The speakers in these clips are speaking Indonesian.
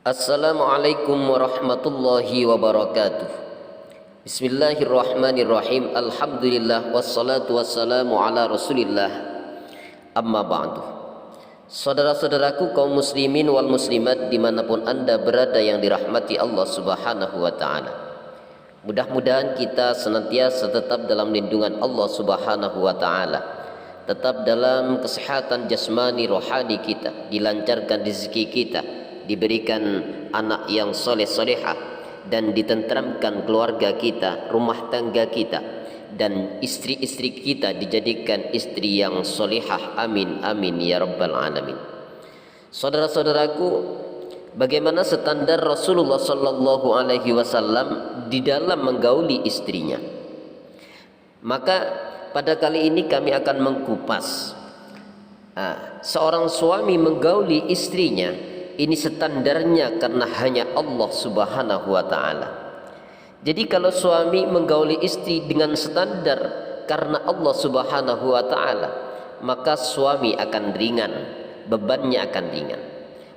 Assalamualaikum warahmatullahi wabarakatuh. Bismillahirrahmanirrahim. Alhamdulillah wassalatu wassalamu ala Rasulillah. Amma ba'du. Saudara-saudaraku kaum muslimin wal muslimat dimanapun Anda berada yang dirahmati Allah Subhanahu wa taala. Mudah-mudahan kita senantiasa tetap dalam lindungan Allah Subhanahu wa taala. Tetap dalam kesehatan jasmani rohani kita, dilancarkan rezeki kita, diberikan anak yang soleh-solehah, dan ditentramkan keluarga kita, rumah tangga kita, dan istri-istri kita dijadikan istri yang solehah. Amin amin ya rabbal alamin. Saudara-saudaraku, bagaimana standar Rasulullah sallallahu alaihi wasallam di dalam menggauli istrinya? Maka pada kali ini kami akan mengkupas seorang suami menggauli istrinya. Ini standarnya karena hanya Allah Subhanahu wa taala. Jadi kalau suami menggauli istri dengan standar karena Allah Subhanahu wa taala, maka suami akan ringan, bebannya akan ringan.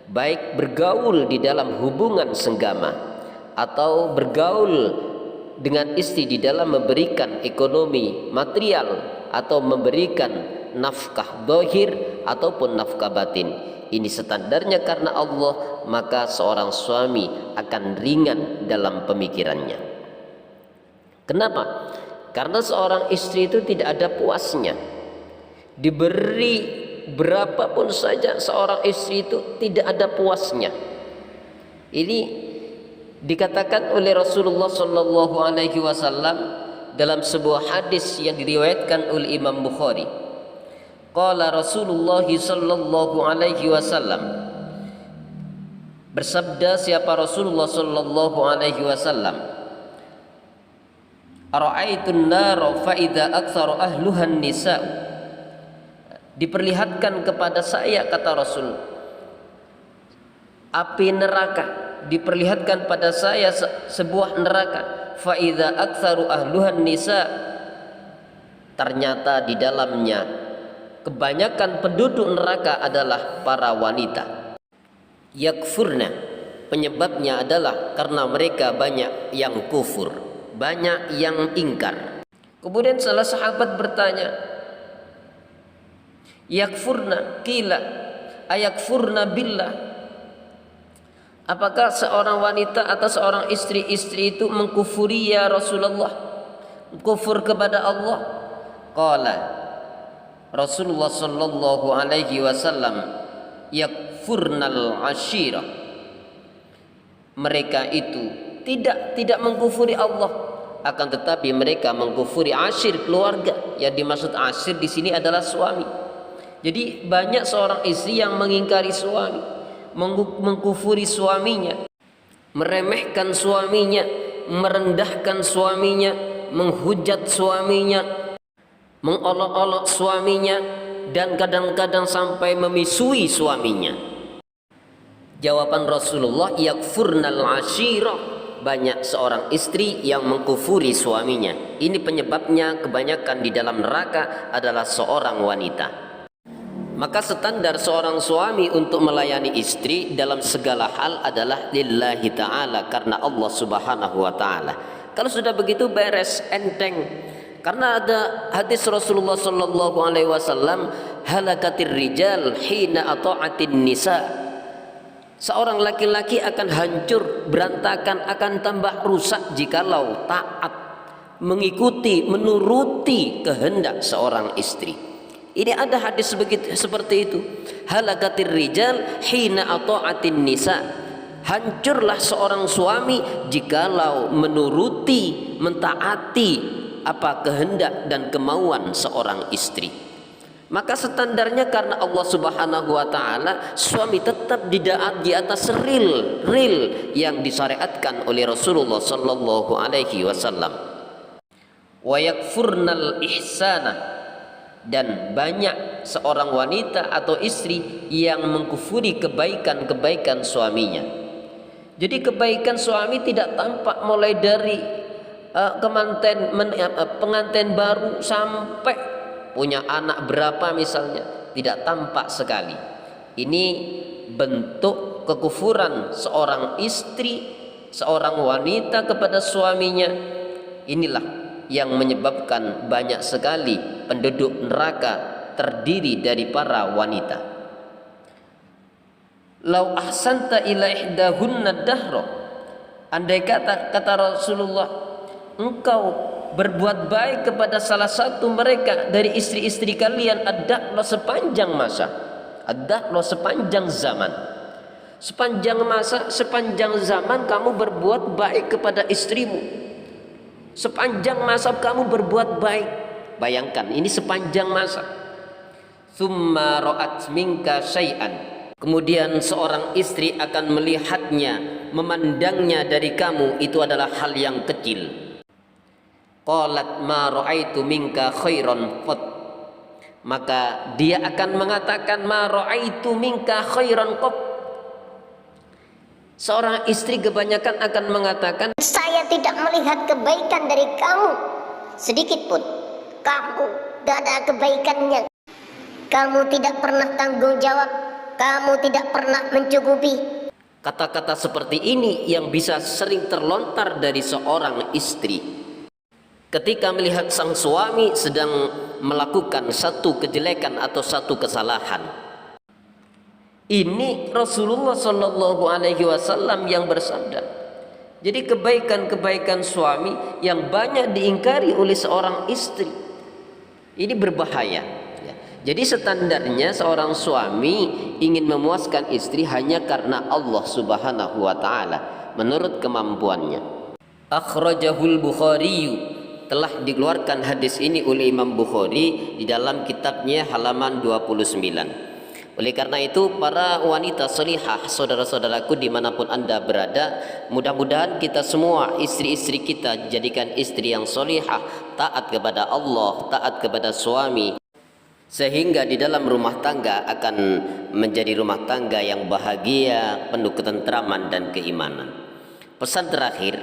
Baik bergaul di dalam hubungan senggama atau bergaul dengan istri di dalam memberikan ekonomi material atau memberikan nafkah zahir ataupun nafkah batin. Ini standarnya karena Allah, maka seorang suami akan ringan dalam pemikirannya. Kenapa? Karena seorang istri itu tidak ada puasnya. Diberi berapapun saja seorang istri itu tidak ada puasnya. Ini dikatakan oleh Rasulullah sallallahu alaihi wasallam dalam sebuah hadis yang diriwayatkan oleh Imam Bukhari. Qala Rasulullah sallallahu alaihi wasallam, bersabda siapa Rasulullah sallallahu alaihi wasallam, ara'aitun nara fa idza aktsaru ahluha nisa. Diperlihatkan kepada saya, kata Rasul, api neraka. Diperlihatkan pada saya sebuah neraka, fa idza aktsaru ahluha nisa. Ternyata di dalamnya kebanyakan penduduk neraka adalah para wanita. Yakfurna, penyebabnya adalah karena mereka banyak yang kufur, banyak yang ingkar. Kemudian salah sahabat bertanya, yakfurna, qila ayakfurna billah. Apakah seorang wanita atau seorang istri itu mengkufuri ya Rasulullah, kufur kepada Allah? Qala Rasulullah sallallahu alaihi wasallam, yakfurnal ashirah. Mereka itu tidak mengkufuri Allah, akan tetapi mereka mengkufuri ashir, keluarga. Yang dimaksud ashir di sini adalah suami. Jadi banyak seorang istri yang mengingkari suami, mengkufuri suaminya, meremehkan suaminya, merendahkan suaminya, menghujat suaminya, mengolok-olok suaminya, dan kadang-kadang sampai memisui suaminya. Jawaban Rasulullah, yakfurnal ashirah, banyak seorang istri yang mengkufuri suaminya. Ini penyebabnya kebanyakan di dalam neraka adalah seorang wanita. Maka standar seorang suami untuk melayani istri dalam segala hal adalah lillahi ta'ala, karena Allah Subhanahu wa ta'ala. Kalau sudah begitu beres, enteng. Karena ada hadis Rasulullah sallallahu alaihi wasallam, halakatir rijal hina ata'atin nisa. Seorang laki-laki akan hancur, berantakan, akan tambah rusak jikalau taat, mengikuti, menuruti kehendak seorang istri. Ini ada hadis seperti itu. Halakatir rijal hina ata'atin nisa. Hancurlah seorang suami jikalau menuruti, mentaati apa kehendak dan kemauan seorang istri. Maka standarnya karena Allah Subhanahu wa taala, suami tetap di atas ril yang disyariatkan oleh Rasulullah sallallahu alaihi wasallam. Wa yakfurnal ihsana, dan banyak seorang wanita atau istri yang mengkufuri kebaikan-kebaikan suaminya. Jadi kebaikan suami tidak tampak mulai dari pengantin baru sampai punya anak berapa misalnya, tidak tampak sekali. Ini bentuk kekufuran seorang istri, seorang wanita kepada suaminya, inilah yang menyebabkan banyak sekali penduduk neraka terdiri dari para wanita. Lau ahsanta ila ihdahunna dahra, andai kata Rasulullah, engkau berbuat baik kepada salah satu mereka dari istri-istri kalian, ad-dahra sepanjang masa, ad-dahra sepanjang zaman, sepanjang masa, sepanjang zaman kamu berbuat baik kepada istrimu, sepanjang masa kamu berbuat baik. Bayangkan, ini sepanjang masa. Thumma ra'at minka syai'an, kemudian seorang istri akan melihatnya, memandangnya dari kamu itu adalah hal yang kecil. Qalat ma ra'aitu minka khairan qat, maka dia akan mengatakan ma ra'aitu minka khairan qat. Seorang istri kebanyakan akan mengatakan, saya tidak melihat kebaikan dari kamu sedikit pun. Kamu tidak ada kebaikannya. Kamu tidak pernah tanggung jawab. Kamu tidak pernah mencukupi. Kata-kata seperti ini yang bisa sering terlontar dari seorang istri ketika melihat sang suami sedang melakukan satu kejelekan atau satu kesalahan. Ini Rasulullah Shallallahu Alaihi Wasallam yang bersabda. Jadi kebaikan-kebaikan suami yang banyak diingkari oleh seorang istri, ini berbahaya. Jadi standarnya seorang suami ingin memuaskan istri hanya karena Allah Subhanahu wa taala menurut kemampuannya. Akhrajahul Bukhari, telah dikeluarkan hadis ini oleh Imam Bukhari di dalam kitabnya halaman 29. Oleh karena itu, para wanita salihah, saudara-saudaraku dimanapun Anda berada, mudah-mudahan kita semua, istri-istri kita, jadikan istri yang salihah, taat kepada Allah, taat kepada suami, sehingga di dalam rumah tangga akan menjadi rumah tangga yang bahagia, penuh ketentraman dan keimanan. Pesan terakhir,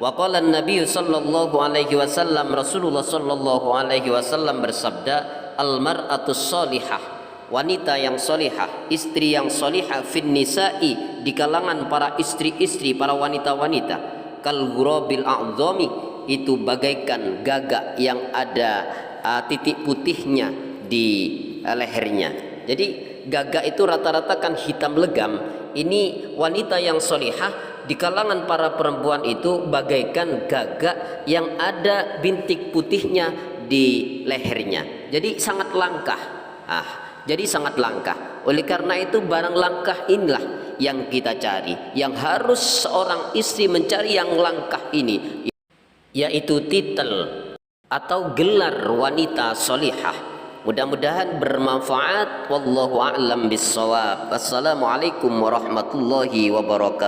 waqala Nabi sallallahu alaihi wasallam, Rasulullah sallallahu alaihi wasallam bersabda, al-mar'atus salihah, wanita yang salihah, istri yang salihah, fin nisa'i, di kalangan para istri-istri, para wanita-wanita, kal ghurabil a'dhami, itu bagaikan gagak yang ada titik putihnya di lehernya. Jadi gagak itu rata-rata kan hitam legam. Ini wanita yang solihah di kalangan para perempuan itu bagaikan gagak yang ada bintik putihnya di lehernya. Jadi sangat langkah. Jadi sangat langkah. Oleh karena itu barang langkah inilah yang kita cari, yang harus seorang istri mencari, yang langkah ini, yaitu titel atau gelar wanita solihah. Mudah-mudahan bermanfaat. Wallahu a'lam bissawab. Assalamualaikum warahmatullahi wabarakatuh.